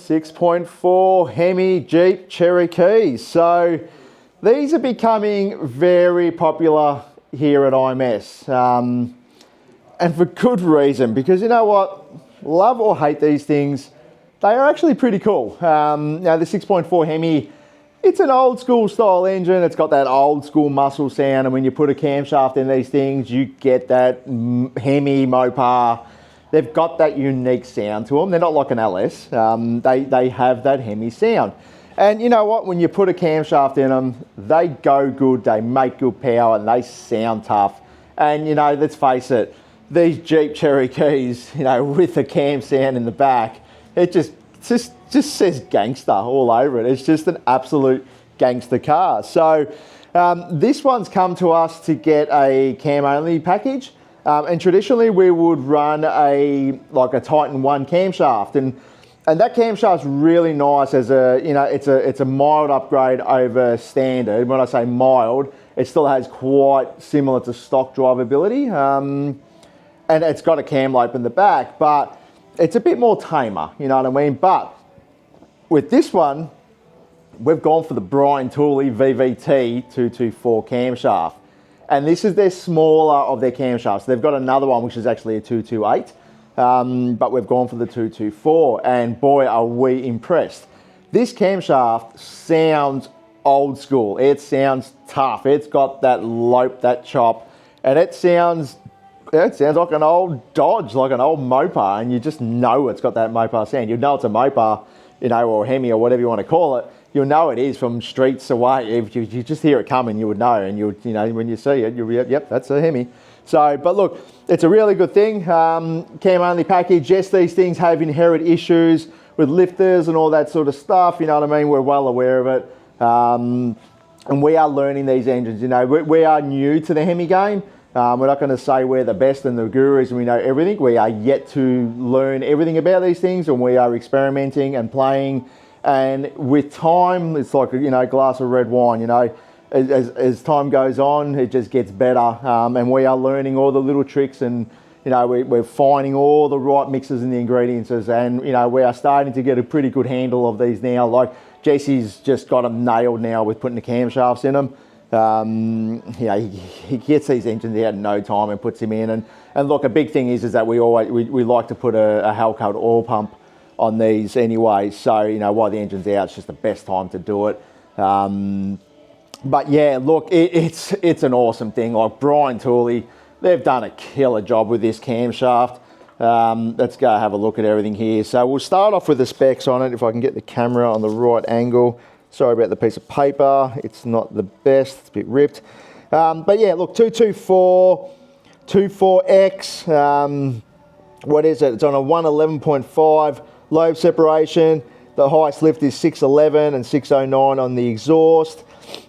6.4 HEMI Jeep Cherokee. So these are becoming very popular here at IMS. And for good reason, because you know what? Love or hate these things, they are actually pretty cool. Now the 6.4 HEMI, it's an old school style engine. It's got that old school muscle sound, and when you put a camshaft in these things, you get that HEMI Mopar. They've got that unique sound to them. They're not like an LS. They have that HEMI sound. And you know what? When you put a camshaft in them, they go good, they make good power, and they sound tough. And you know, let's face it, these Jeep Cherokees, you know, with the cam sound in the back, it just says gangster all over it. It's just an absolute gangster car. So this one's come to us to get a cam only package. And traditionally we would run a Titan 1 camshaft, and that camshaft's really nice as a, you know, it's a mild upgrade over standard. When I say mild, it still has quite similar to stock drivability, and it's got a cam lobe in the back, but it's a bit more tamer, you know what I mean? But with this one, we've gone for the Brian Tooley VVT 224 camshaft. And this is their smaller of their camshafts. They've got another one which is actually a 228, but we've gone for the 224, and boy are we impressed. This camshaft sounds old school. It sounds tough. It's got that lope, that chop, and it sounds like an old Dodge, like an old Mopar, and you just know it's got that Mopar sound. You know it's a Mopar, you know, or HEMI or whatever you want to call it. You'll know it is from streets away. If you just hear it coming, you would know, and you know, when you see it, you'll be, yep, that's a HEMI. So, but look, it's a really good thing. Cam only package. Yes, these things have inherent issues with lifters and all that sort of stuff. You know what I mean? We're well aware of it, and we are learning these engines. You know, we are new to the HEMI game. We're not going to say we're the best and the gurus and we know everything. We are yet to learn everything about these things, and we are experimenting and playing. And with time, it's like, you know, a glass of red wine, you know, as time goes on, it just gets better. And we are learning all the little tricks, and, you know, we're finding all the right mixes and the ingredients. And, you know, we are starting to get a pretty good handle of these now. Like Jesse's just got them nailed now with putting the camshafts in them. You know, he gets these engines out in no time and puts them in. And look, a big thing is that we like to put a Hellcat oil pump on these anyway, so you know, while the engine's out, it's just the best time to do it. But yeah, look, it's an awesome thing. Like Brian Tooley, they've done a killer job with this camshaft. Let's go have a look at everything here. So we'll start off with the specs on it, if I can get the camera on the right angle. Sorry about the piece of paper, it's not the best, it's a bit ripped. But yeah, look, 224, 24X, what is it? It's on a 111.5 lobe separation. The highest lift is 611 and 609 on the exhaust.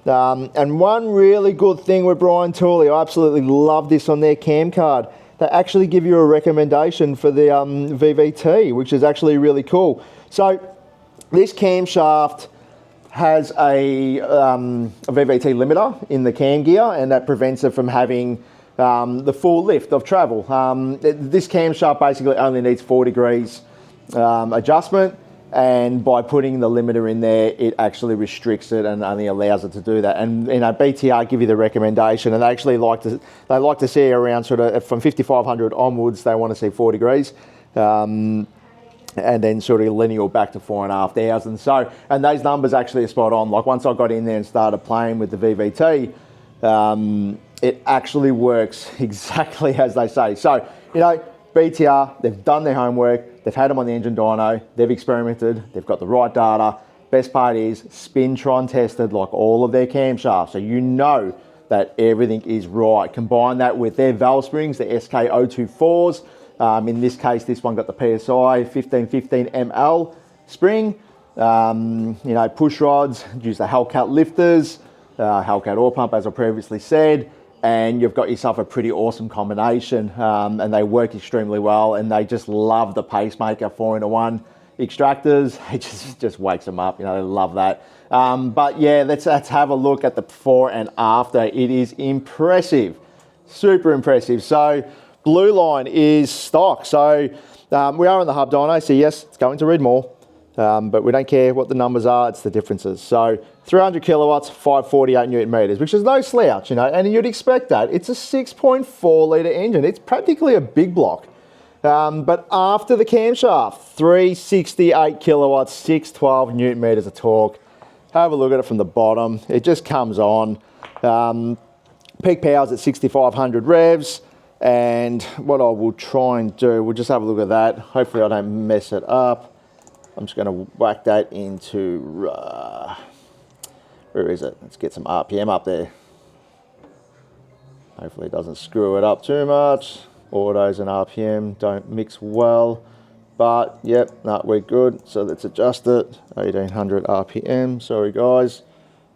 And one really good thing with Brian Tooley, I absolutely love this on their cam card. They actually give you a recommendation for the VVT, which is actually really cool. So this camshaft has a VVT limiter in the cam gear, and that prevents it from having the full lift of travel. This camshaft basically only needs 4 degrees adjustment, and by putting the limiter in there, it actually restricts it and only allows it to do that. And you know, BTR give you the recommendation, and they actually like to see around sort of from 5500 onwards. They want to see 4 degrees, and then sort of linear back to 4,500. So, and those numbers actually are spot on. Like once I got in there and started playing with the VVT, it actually works exactly as they say. So, you know, BTR, they've done their homework, they've had them on the engine dyno, they've experimented, they've got the right data. Best part is Spintron tested like all of their camshafts, so you know that everything is right. Combine that with their valve springs, the SK024s. In this case, this one got the PSI 1515 ML spring. You know, push rods, use the Hellcat lifters, Hellcat oil pump, as I previously said, and you've got yourself a pretty awesome combination, and they work extremely well, and they just love the pacemaker 4-in-1 extractors. It just wakes them up, you know, they love that. But yeah, let's have a look at the before and after. It is impressive, super impressive. So blue line is stock. So we are on the hub dyno, so yes, it's going to read more. but we don't care what the numbers are, it's the differences. So 300 kilowatts, 548 Newton meters, which is no slouch, you know, and you'd expect that. It's a 6.4 litre engine. It's practically a big block. But after the camshaft, 368 kilowatts, 612 Newton meters of torque. Have a look at it from the bottom. It just comes on. Peak power's at 6,500 revs. And what I will try and do, we'll just have a look at that. Hopefully I don't mess it up. I'm just going to whack that into, where is it? Let's get some RPM up there. Hopefully it doesn't screw it up too much. Autos and RPM don't mix well, but yep, no, we're good. So let's adjust it, 1800 RPM. Sorry guys,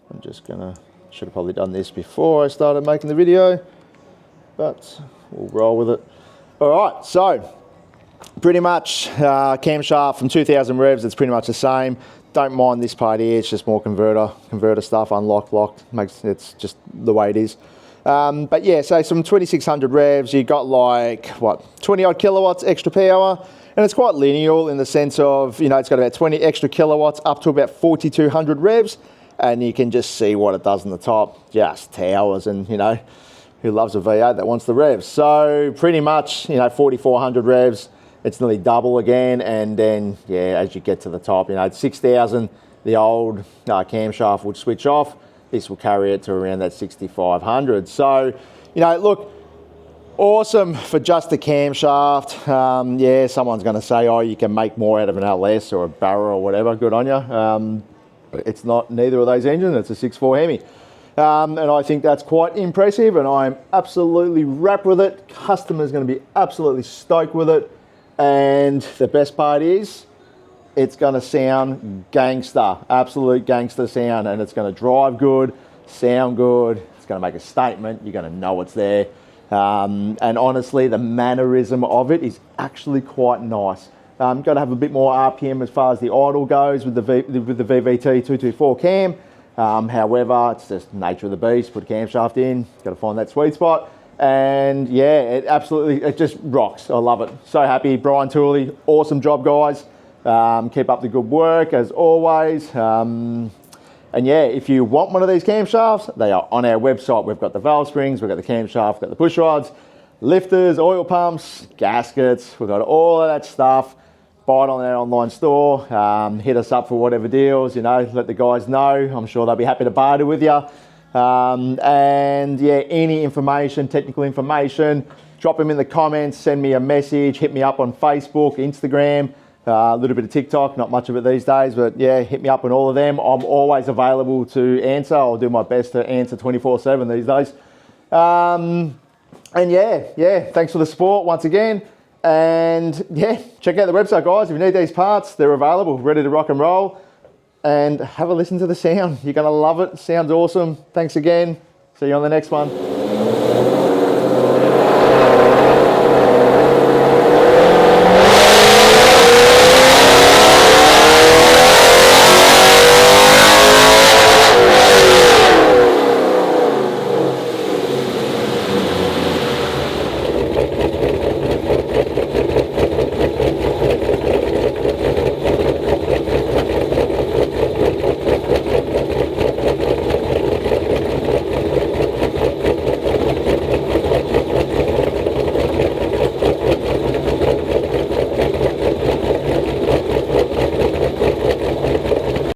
I'm just gonna, should have probably done this before I started making the video, but we'll roll with it. All right, so pretty much camshaft from 2000 revs, it's pretty much the same. Don't mind this part here, it's just more converter stuff, unlocked, locked, it's just the way it is. But yeah, so some 2600 revs, you got like, what, 20 odd kilowatts extra power, and it's quite linear in the sense of, you know, it's got about 20 extra kilowatts up to about 4200 revs, and you can just see what it does on the top, just towers, and you know, who loves a V8 that wants the revs? So pretty much, you know, 4400 revs, it's nearly double again, and then, yeah, as you get to the top, you know, at 6,000, the old camshaft would switch off. This will carry it to around that 6,500. So, you know, look, awesome for just the camshaft. Yeah, someone's going to say, oh, you can make more out of an LS or a Barra or whatever. Good on you. It's not neither of those engines. It's a 6.4 HEMI. And I think that's quite impressive, and I'm absolutely wrapped with it. Customer's going to be absolutely stoked with it. And the best part is, it's going to sound gangster, absolute gangster sound, and it's going to drive good, sound good, it's going to make a statement, you're going to know it's there. And honestly, the mannerism of it is actually quite nice. Got to have a bit more RPM as far as the idle goes with the VVT 224 cam. However, it's just nature of the beast, put a camshaft in, got to find that sweet spot. And yeah, it just rocks. I love it. So happy. Brian Tooley, awesome job, guys. Keep up the good work as always. And yeah, if you want one of these camshafts, they are on our website. We've got the valve springs, we've got the camshaft, we've got the push rods, lifters, oil pumps, gaskets. We've got all of that stuff. Buy it on our online store. Hit us up for whatever deals, you know, let the guys know. I'm sure they'll be happy to barter with you. And yeah, any information, technical information, drop them in the comments, send me a message, hit me up on Facebook, Instagram, a little bit of TikTok, not much of it these days, but yeah, hit me up on all of them. I'm always available to answer. I'll do my best to answer 24/7 these days. And yeah, thanks for the support once again. And yeah, check out the website, guys. If you need these parts, they're available, ready to rock and roll. And have a listen to the sound. You're going to love it. Sounds awesome. Thanks again. See you on the next one.